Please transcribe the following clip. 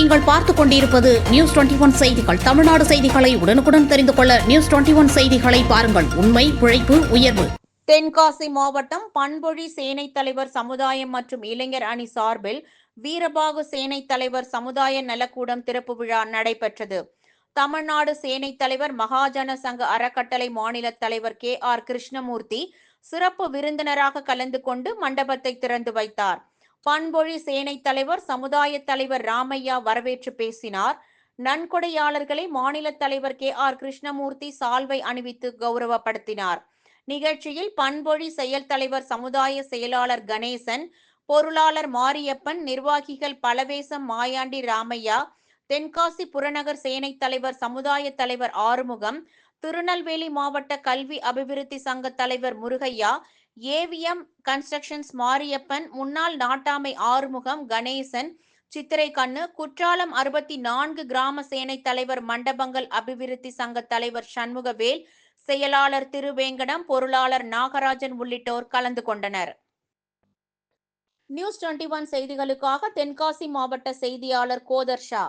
நீங்கள் பார்த்துக் கொண்டிருப்பது நியூஸ் 21 செய்திகள். தமிழ்நாடு செய்திகளை உடனுக்குடன் தெரிந்து கொள்ள நியூஸ் 21 செய்திகளை பாருங்கள். உண்மை, உழைப்பு, உயர்வு. தென்காசி மாவட்டம் பண்பொழி சேனை தலைவர் சமுதாயம் மற்றும் இளைஞர் அணி சார்பில் வீரபாகு சேனை தலைவர் சமுதாய நலக்கூடம் திறப்பு விழா நடைபெற்றது. தமிழ்நாடு சேனை தலைவர் மகாஜன சங்க அறக்கட்டளை மாநில தலைவர் KR கிருஷ்ணமூர்த்தி சிறப்பு விருந்தினராக கலந்து கொண்டு மண்டபத்தை திறந்து வைத்தார். பண்பொழி சேனை தலைவர் சமுதாய தலைவர் ராமையா வரவேற்று பேசினார். நன்கொடையாளர்களை மாநில தலைவர் KR கிருஷ்ணமூர்த்தி சால்வை அணிவித்து கௌரவப்படுத்தினார். நிகழ்ச்சியில் பண்பொழி செயல் தலைவர் சமுதாய செயலாளர் கணேசன், பொருளாளர் மாரியப்பன், நிர்வாகிகள் பலவேசம் மாயாண்டி ராமையா, தென்காசி புறநகர் சேனை தலைவர் சமுதாய தலைவர் ஆறுமுகம், திருநெல்வேலி மாவட்ட கல்வி அபிவிருத்தி சங்க தலைவர் முருகையா, AVM கன்ஸ்ட்ரக்ஷன்ஸ் மாரியப்பன், முன்னாள் நாட்டாமை ஆறுமுகம், கணேசன், சித்திரைக்கண்ணு, குற்றாலம் 64 கிராம சேனை தலைவர் மண்டபங்கள் அபிவிருத்தி சங்க தலைவர் சண்முகவேல், செயலாளர் திருவேங்கடம், பொருளாளர் நாகராஜன் உள்ளிட்டோர் கலந்து கொண்டனர். நியூஸ் 21 செய்திகளுக்காக தென்காசி மாவட்ட செய்தியாளர் கோதர்ஷா.